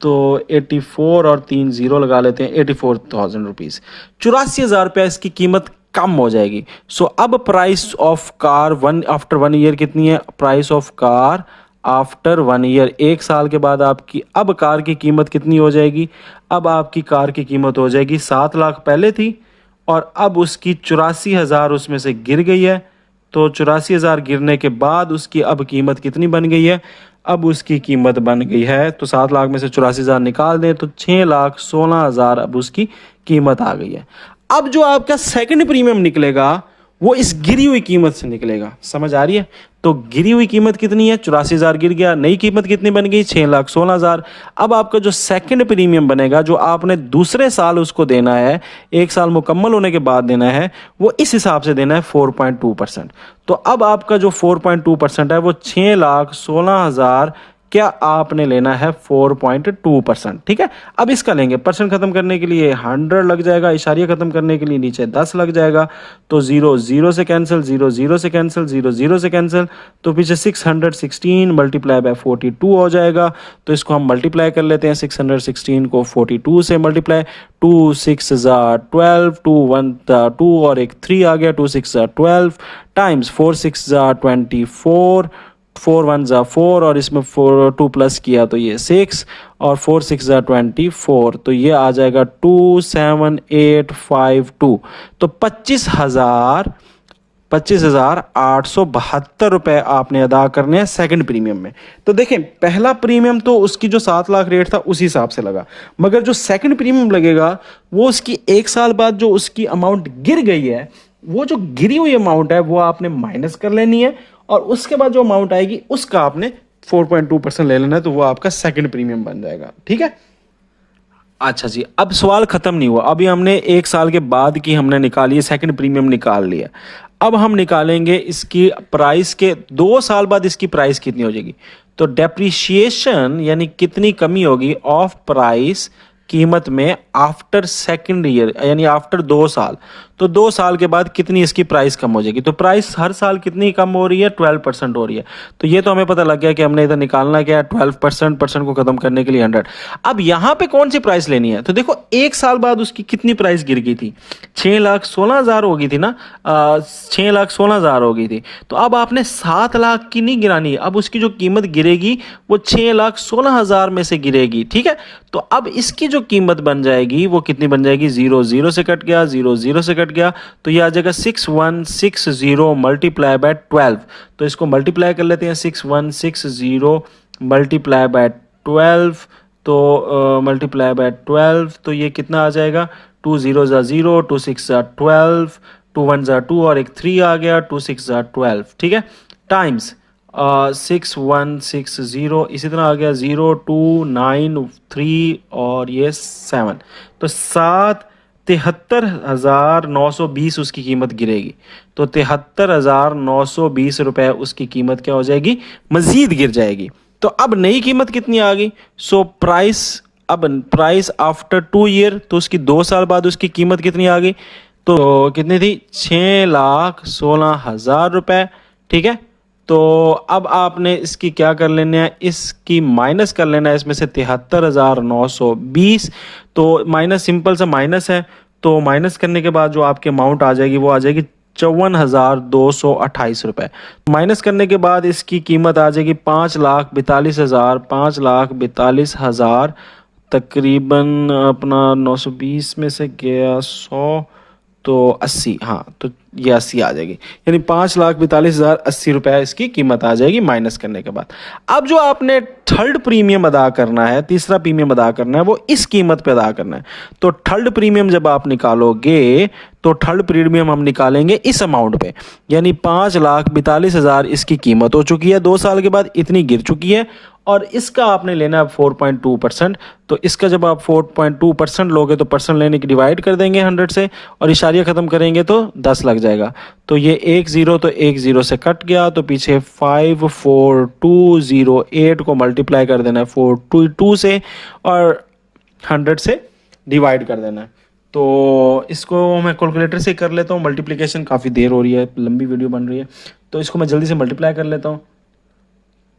तो 84 और 3 जीरो लगा लेते हैं, 84,000 रुपीज़, 84,000 रुपया इसकी कीमत कम हो जाएगी। सो अब price of car after 1 year कितनी है? Price of car after 1 year, 1 साल के बाद आपकी अब कार की कीमत कितनी हो जाएगी? अब आपकी कार की कीमत हो जाएगी 7 लाख पहले थी और अब उसकी 84,000 उसमें से गिर गई है। तो 84,000 गिरने के बाद उसकी अब कीमत कितनी बन गई है? अब उसकी कीमत बन गई है, तो 7 लाख में से 84,000 निकाल दें तो 6,16,000 अब उसकी कीमत आ गई है। अब जो आपका सेकंड प्रीमियम निकलेगा वो इस गिरी हुई कीमत से निकलेगा। समझ आ रही है? तो गिरी हुई कीमत कितनी है? 84,000 गिर गया, नई कीमत कितनी बन गई? 6,16,000। अब आपका जो सेकंड प्रीमियम बनेगा, जो आपने दूसरे साल उसको देना है, 1 साल मुकम्मल होने के बाद देना है, वो इस हिसाब से देना है 4.2%। तो अब आपका जो 4.2% है वो 6,16,000 क्या आपने लेना है 4.2%। ठीक है, अब इसका लेंगे परसेंट खत्म करने के लिए 100 लग जाएगा, इशारिया खत्म करने के लिए नीचे 10 लग जाएगा। तो 0 0 से कैंसिल, 0 0 से कैंसिल, 0 0 से कैंसिल, तो पीछे 616 मल्टीप्लाई बाय 42 हो जाएगा। तो इसको हम मल्टीप्लाई कर लेते हैं, 616 को 42 से मल्टीप्लाई, 2 6 12, 2 1 2 और एक 3 आ गया, 2 6 12 टाइम्स 4 6 24, 4 1 4 और इसमें 4 2 प्लस किया तो ये 6 और 4 6 24, तो ये आ जाएगा 27852। तो 25,872 रुपए आपने अदा करने हैं सेकंड प्रीमियम में। तो देखें, पहला प्रीमियम तो उसकी जो 7 लाख रेट था उसी हिसाब से लगा, मगर जो सेकंड प्रीमियम लगेगा वो उसकी 1 साल बाद जो उसकी अमाउंट गिर गई है, वो जो गिरी हुई अमाउंट है वो आपने माइनस कर लेनी है और उसके बाद जो अमाउंट आएगी उसका आपने 4.2% ले लेना है, तो वो आपका सेकंड प्रीमियम बन जाएगा। ठीक है, अच्छा जी, अब सवाल खत्म नहीं हुआ। अभी हमने 1 साल के बाद की हमने निकाली है, सेकंड प्रीमियम निकाल लिया। अब हम निकालेंगे इसकी प्राइस के 2 साल बाद इसकी प्राइस कितनी हो जाएगी। तो डेप्रिसिएशन यानी कितनी कमी होगी ऑफ प्राइस, कीमत में, आफ्टर सेकंड ईयर यानी आफ्टर 2 साल। तो 2 साल के बाद कितनी इसकी प्राइस कम हो जाएगी। तो प्राइस हर साल कितनी कम हो रही है? 12% हो रही है। तो ये तो हमें पता लग गया कि हमने इधर निकालना क्या है, 12%, परसेंट को खत्म करने के लिए 100। अब यहाँ पे कौन सी प्राइस लेनी है? तो देखो, 1 साल बाद उसकी कितनी प्राइस गिर गई थी? 6,16,000 हो गई थी ना, 6,16,000 हो गई थी। तो अब आपने 7 लाख की नहीं गिरानी, अब उसकी जो कीमत गिरेगी वो 6,16,000 में से गिरेगी। ठीक है, तो अब इसकी जो कीमत बन जाएगी वो कितनी बन जाएगी? 0 0 से कट गया, 0 0 से कट गया, तो ये आ जाएगा 6160 मल्टीप्लाई बाय 12। तो इसको मल्टीप्लाई कर लेते हैं, 6160 मल्टीप्लाई बाय 12, तो मल्टीप्लाई बाय 12, तो ये कितना आ जाएगा? 2 0 0, 2 6 12, 2 1 2 और एक 3 आ गया, 2 6 12। ठीक है, टाइम्स 6160, इसी तरह आ गया 0 2 9 3 और ये 7, तो 73,920 उसकी कीमत गिरेगी। तो 73,920 रुपए उसकी कीमत क्या हो जाएगी? मजीद गिर जाएगी। तो अब नई कीमत कितनी आ गई? सो प्राइस, अब प्राइस आफ्टर 2 ईयर, तो उसकी 2 साल बाद उसकी कीमत कितनी आ गई? तो कितनी थी? 6,16,000 रुपए। ठीक है, तो अब आपने इसकी क्या कर लेना है? इसकी माइनस कर लेना है इसमें से 73,920। तो माइनस, सिंपल सा माइनस है, तो माइनस करने के बाद जो आपकी अमाउंट आ जाएगी वो आ जाएगी 54,228 रुपए। माइनस करने के बाद इसकी कीमत आ जाएगी 5,42,000, 5,42,000 तकरीबन अपना 920 में से गया 100, तो 80, हाँ, तो ये 80 आ जाएगी, यानी 5,42,080 रुपये इसकी कीमत आ जाएगी माइनस करने के बाद। अब जो आपने थर्ड प्रीमियम अदा करना है, तीसरा प्रीमियम अदा करना है, वो इस कीमत पे अदा करना है। तो थर्ड प्रीमियम जब आप निकालोगे तो थर्ड प्रीमियम हम निकालेंगे इस अमाउंट पे, यानी 5,42,000 इसकी कीमत हो चुकी है, 2 साल के बाद इतनी गिर चुकी है और इसका आपने लेना है 4.2%। तो इसका जब आप 4.2% लोगे तो परसेंट लेने की डिवाइड कर देंगे 100 से और इशारिया ख़त्म करेंगे तो 10 लग जाएगा। तो ये 1 0 तो 1 0 से कट गया, तो पीछे 54208 को मल्टीप्लाई कर देना है 422 से और 100 से डिवाइड कर देना है। तो इसको मैं कैलकुलेटर से कर लेता हूँ, मल्टीप्लिकेशन काफ़ी देर हो रही है, लंबी वीडियो बन रही है, तो इसको मैं जल्दी से मल्टीप्लाई कर लेता हूँ।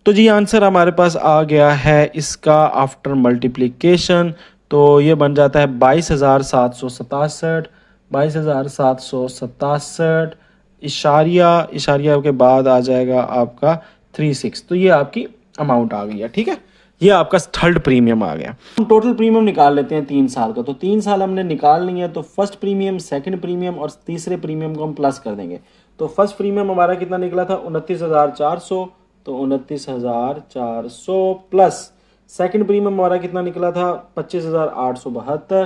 तो जी आंसर हमारे पास आ गया है इसका आफ्टर मल्टीप्लिकेशन। तो ये बन जाता है 22,767, 22,767 इशारिया इशारिया के बाद आ जाएगा आपका 36। तो ये आपकी अमाउंट आ गई है, ठीक है। ये आपका थर्ड प्रीमियम आ गया। हम टोटल प्रीमियम निकाल लेते हैं 3 साल का। तो 3 साल हमने निकाल ली है, तो फर्स्ट प्रीमियम, सेकंड प्रीमियम और तीसरे प्रीमियम को हम प्लस कर देंगे। तो फर्स्ट प्रीमियम हमारा कितना निकला था, 29,400। तो 29,400 प्लस सेकंड प्रीमियम हमारा कितना निकला था, 25,872।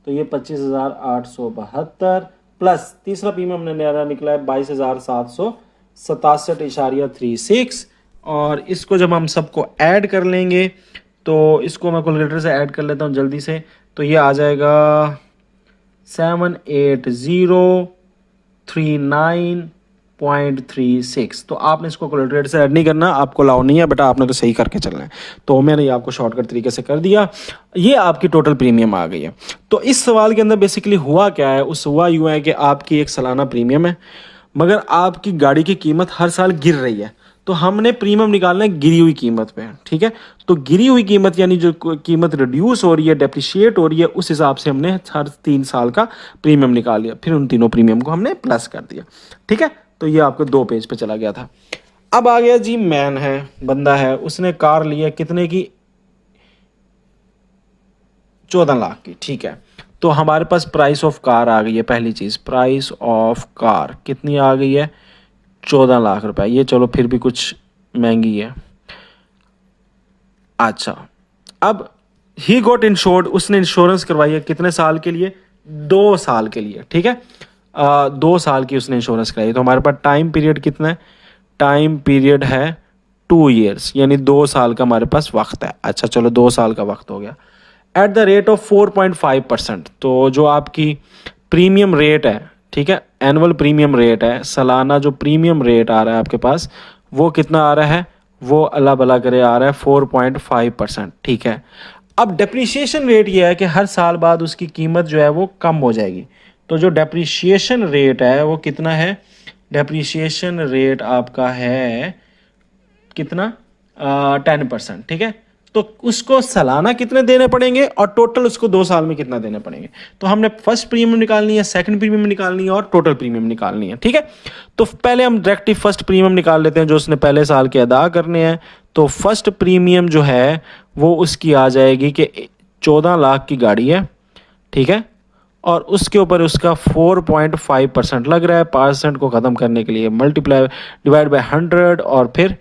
तो ये 25,872 प्लस तीसरा प्रीमियम हमने निकला है 22,767.36। और इसको जब हम सबको ऐड कर लेंगे, तो इसको मैं कैलकुलेटर से ऐड कर लेता हूँ जल्दी से। तो ये आ जाएगा 78039.36। तो आपने इसको कैलकुलेटर से ऐड नहीं करना, आपको लाओ नहीं है बेटा, आपने तो सही करके चलना है। तो मैंने ये आपको शॉर्टकट तरीके से कर दिया। ये आपकी टोटल प्रीमियम आ गई है। तो इस सवाल के अंदर बेसिकली हुआ क्या है, उस हुआ यूँ है कि आपकी एक सालाना प्रीमियम है, मगर आपकी गाड़ी की कीमत हर साल गिर रही है। तो हमने प्रीमियम निकालना है गिरी हुई कीमत पे, ठीक है। तो गिरी हुई कीमत यानी जो कीमत रिड्यूस हो रही है, डेप्रिशिएट हो रही है, उस हिसाब से हमने हर 3 साल का प्रीमियम निकाल लिया, फिर उन तीनों प्रीमियम को हमने प्लस कर दिया, ठीक है। तो ये आपको 2 पेज पे चला गया था। अब आ गया जी मैन है, बंदा है, उसने कार ली है कितने की, 14 लाख की, ठीक है। तो हमारे पास प्राइस ऑफ कार आ गई है। पहली चीज़, प्राइस ऑफ कार कितनी आ गई है, 14 लाख रुपए। ये चलो फिर भी कुछ महंगी है। अच्छा, अब ही गॉट इंश्योर्ड, उसने इंश्योरेंस करवाई है कितने साल के लिए, 2 साल के लिए, ठीक है। 2 साल की उसने इंश्योरेंस कराई। तो हमारे पास टाइम पीरियड कितना है, टाइम पीरियड है 2 ईयर्स, यानी 2 साल का हमारे पास वक्त है। अच्छा चलो 2 साल का वक्त हो गया। At the rate of 4.5%। तो जो आपकी प्रीमियम रेट है, ठीक है, एनुअल प्रीमियम रेट है, सालाना जो प्रीमियम रेट आ रहा है आपके पास, वो कितना आ रहा है, वो अल्लाह भला करे आ रहा है 4.5%, ठीक है। अब डेप्रिसिएशन रेट ये है कि हर साल बाद उसकी कीमत जो है वो कम हो जाएगी। तो जो डेप्रिसिएशन रेट है वो कितना है, डेप्रिसिएशन रेट आपका है कितना, 10%, ठीक है। तो उसको सालाना कितने देने पड़ेंगे और टोटल उसको 2 साल में कितना देने पड़ेंगे। तो हमने फर्स्ट प्रीमियम निकालनी है, सेकंड प्रीमियम निकालनी है और टोटल प्रीमियम निकालनी है, ठीक है। तो पहले हम डायरेक्टली फर्स्ट प्रीमियम निकाल लेते हैं जो उसने पहले साल के अदा करने हैं। तो फर्स्ट प्रीमियम जो है वो उसकी आ जाएगी कि 14 लाख की गाड़ी है, ठीक है, और उसके ऊपर उसका 4.5% लग रहा है। परसेंट को ख़त्म करने के लिए मल्टीप्लाई डिवाइड बाय 100, और फिर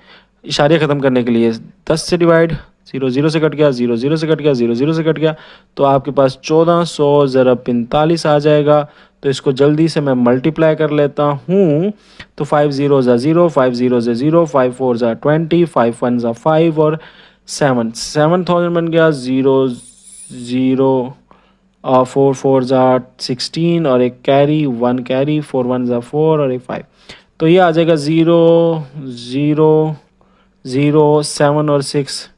इशारे ख़त्म करने के लिए 10 से डिवाइड, 0 0 से कट गया, 0 0 से कट गया, 0 0 से कट गया। तो आपके पास 1400 ज़रा 45 आ जाएगा। तो इसको जल्दी से मैं मल्टीप्लाई कर लेता हूँ। तो 5 0 ज़ा 0, 5 0 ज़ा 0, 5 4 ज़ा 20, 5 1 ज़ा 5 और 7,000 बन गया। 0 0 4 4 ज़ा 16 और एक कैरी, 1 कैरी, 4 1 ज़ा 4 और एक 5। तो ये आ जाएगा 0 0 0 7 और 6,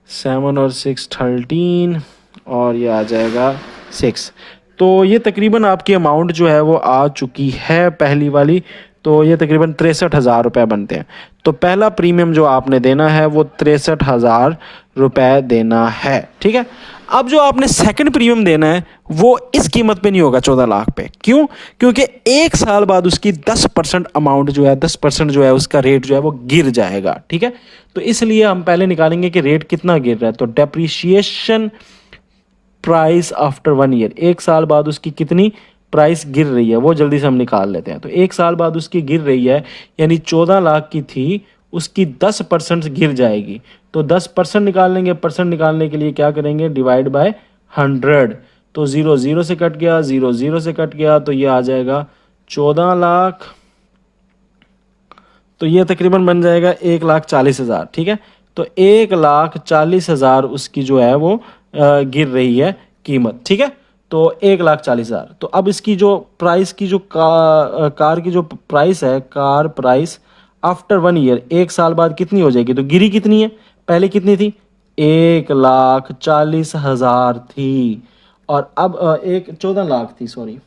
7 और 6 13 और ये आ जाएगा 6। तो ये तकरीबन आपकी अमाउंट जो है वो आ चुकी है पहली वाली। तो ये तकरीबन 63,000 रुपये बनते हैं। तो पहला प्रीमियम जो आपने देना है वो 63,000 रुपये देना है, ठीक है। अब जो आपने सेकंड प्रीमियम देना है वो इस कीमत पे नहीं होगा, 14 लाख पे। क्यों, क्योंकि 1 साल बाद उसकी 10% अमाउंट जो है, 10% जो है उसका रेट जो है वो गिर जाएगा, ठीक है। तो इसलिए हम पहले निकालेंगे कि रेट कितना गिर रहा है। तो डेप्रिशिएशन प्राइस आफ्टर 1 ईयर, 1 साल बाद उसकी कितनी प्राइस गिर रही है वो जल्दी से हम निकाल लेते हैं। तो 1 साल बाद उसकी गिर रही है, यानी 14 लाख की थी, उसकी 10% गिर जाएगी। तो 10% निकाल लेंगे। परसेंट निकालने के लिए क्या करेंगे, डिवाइड बाय 100। तो 0 0 से कट गया, 0 0 से कट गया, तो ये आ जाएगा 14 लाख। तो ये तकरीबन बन जाएगा 1,40,000, ठीक है। तो 1,40,000 उसकी जो है वो गिर रही है कीमत, ठीक है। तो 1,40,000। तो अब इसकी जो प्राइस की जो कार की जो प्राइस है, कार प्राइस आफ्टर 1 ईयर, 1 साल बाद कितनी हो जाएगी। तो गिरी कितनी है, पहले कितनी थी, 1,40,000 थी, और अब 14 लाख थी, सॉरी,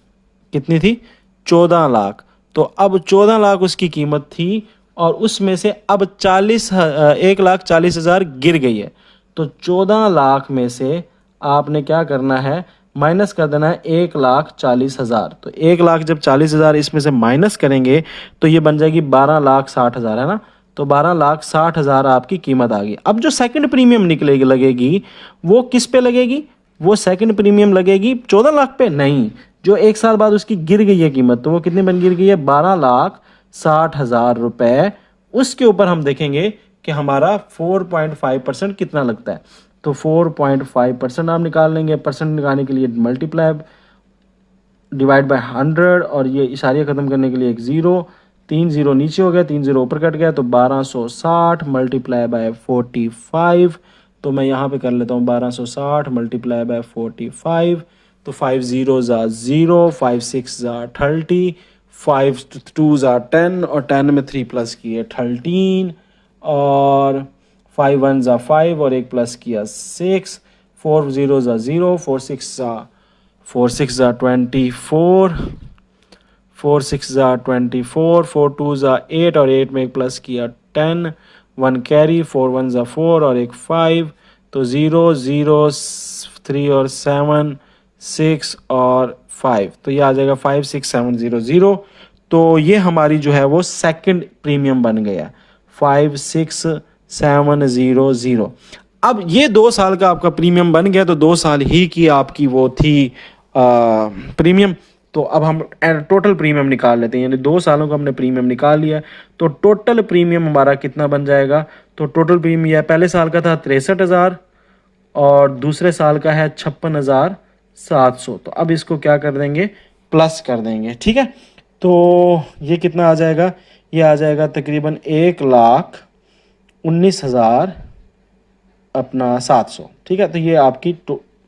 कितनी थी, 14 लाख। तो अब 14 लाख उसकी कीमत थी, और उसमें से अब 1,40,000 गिर गई है। तो 14 लाख में से आपने क्या करना है, माइनस कर देना है 1,40,000। तो 1,00,000 जब 40,000 इसमें से माइनस करेंगे तो ये बन जाएगी 12,60,000, है ना। तो 12,60,000 आपकी कीमत आ गई। अब जो सेकंड प्रीमियम निकलेगी लगेगी वो किस पे लगेगी, वो सेकंड प्रीमियम लगेगी 14 लाख पे नहीं, जो एक साल बाद उसकी गिर गई है कीमत। तो वो कितने बन गिर गई है, 12,60,000 रुपए। उसके ऊपर हम देखेंगे कि हमारा 4.5% कितना लगता है। तो 4.5% आप निकाल लेंगे। परसेंट निकालने के लिए मल्टीप्लाई डिवाइड बाय 100 और ये इशारे ख़त्म करने के लिए एक ज़ीरो, 3 ज़ीरो नीचे हो गया, 3 ज़ीरो ऊपर कट गया। तो 1260 मल्टीप्लाई बाय 45। तो मैं यहाँ पे कर लेता हूँ 1260 मल्टीप्लाई बाय 45। तो 5 ज़ीरो ज़ा ज़ीरो, 5 6 ज़ा 30, 5 2 ज़ा 10 और 10 में 3 प्लस किए 13 और 5 1 ज़ा 5 और एक प्लस किया 6, 4 ज़ीरो ज़ा ज़ीरो, 4 6 ज़ा 24, 4 6 ज़ा 24, 4 2 ज़ा 8 और 8 में एक प्लस किया 10, 1 कैरी, 4 1 ज़ा 4 और एक 5। तो 0 0 3 और 7 6 और 5। तो ये आ जाएगा 5 6 7 0 0। तो ये हमारी जो है वो सेकंड प्रीमियम बन गया 5 6 7 0 0। अब ये 2 साल का आपका प्रीमियम बन गया। तो 2 साल ही की आपकी वो थी प्रीमियम। तो अब हम टोटल प्रीमियम निकाल लेते हैं, यानी 2 सालों का हमने प्रीमियम निकाल लिया। तो टोटल प्रीमियम हमारा कितना बन जाएगा, तो टोटल प्रीमियम यह पहले साल का था 63,000 और दूसरे साल का है 56,700। तो अब इसको क्या कर देंगे, प्लस कर देंगे, ठीक है। तो ये कितना आ जाएगा, ये आ जाएगा तकरीबन 1,19,000 अपना 700, ठीक है। तो ये आपकी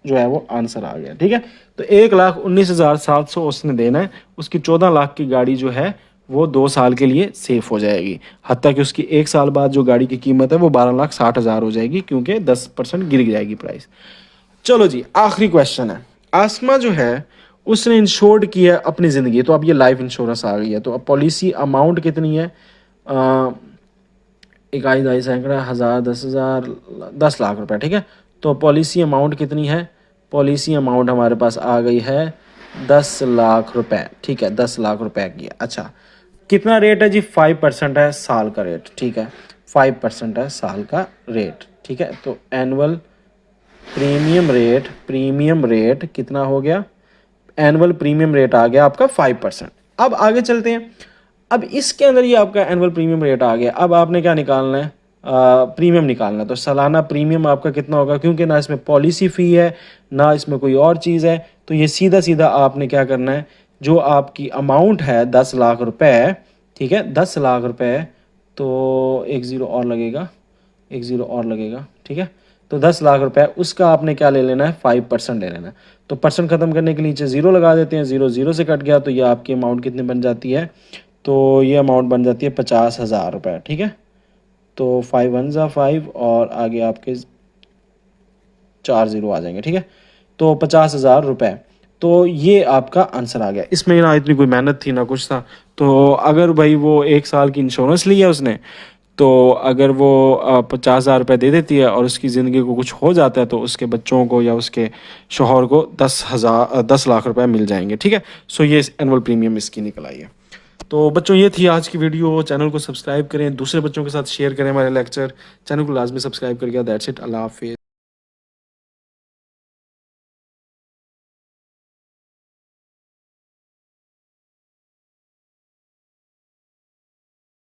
जो है वो आंसर आ गया, ठीक है। तो 1,19,700 उसने देना है। उसकी 14 लाख की गाड़ी जो है वो 2 साल के लिए सेफ हो जाएगी, हत्ता कि उसकी 1 साल बाद जो गाड़ी की कीमत है वो 12,60,000 हो जाएगी, क्योंकि 10% गिर जाएगी प्राइस। चलो जी, आखिरी क्वेश्चन है। आसमा जो है उसने इंश्योर्ड किया अपनी ज़िंदगी। तो अब ये लाइफ इंश्योरेंस आ गई है। तो अब पॉलिसी अमाउंट कितनी है, इकाई दहाई सैकड़ा हज़ार 10,000 10 लाख रुपए, ठीक है। तो पॉलिसी अमाउंट कितनी है, पॉलिसी अमाउंट हमारे पास आ गई है 10 लाख रुपए, ठीक है। 10 लाख रुपए की, अच्छा कितना रेट है जी, 5% है साल का रेट, ठीक है। 5% है साल का रेट, ठीक है। तो एनुअल प्रीमियम रेट कितना हो गया, एनुअल प्रीमियम रेट आ गया आपका 5%। अब आगे चलते हैं। अब इसके अंदर ये आपका एनुअल प्रीमियम रेट आ गया। अब आपने क्या निकालना है, प्रीमियम निकालना है। तो सालाना प्रीमियम आपका कितना होगा, क्योंकि ना इसमें पॉलिसी फ़ी है ना इसमें कोई और चीज़ है। तो ये सीधा सीधा आपने क्या करना है, जो आपकी अमाउंट है 10 लाख रुपए, ठीक है, 10 लाख रुपए। तो एक ज़ीरो और लगेगा, एक ज़ीरो और लगेगा, ठीक है। तो 10 लाख रुपए उसका आपने क्या ले लेना है, 5% ले लेना है। तो परसेंट ख़त्म करने के नीचे ज़ीरो लगा देते हैं, ज़ीरो ज़ीरो से कट गया। तो ये आपकी अमाउंट कितनी बन जाती है, तो ये अमाउंट बन जाती है 50,000 रुपये, ठीक है। तो 5 1 ज़ा 5 और आगे आपके 4 ज़ीरो आ जाएंगे, ठीक है। तो 50,000 रुपये। तो ये आपका आंसर आ गया। इसमें ना इतनी कोई मेहनत थी ना कुछ था। तो अगर भाई वो 1 साल की इंश्योरेंस ली है उसने, तो अगर वो 50,000 रुपये दे देती है और उसकी ज़िंदगी को कुछ हो जाता है तो उसके बच्चों को या उसके शौहर को 10 लाख रुपए मिल जाएंगे, ठीक है। सो ये एनुअल प्रीमियम इसकी निकल आई है। तो बच्चों ये थी आज की वीडियो। चैनल को सब्सक्राइब करें, दूसरे बच्चों के साथ शेयर करें हमारे लेक्चर। चैनल को लाजमी सब्सक्राइब करके दैट्स इट, अल्लाह हाफिज़।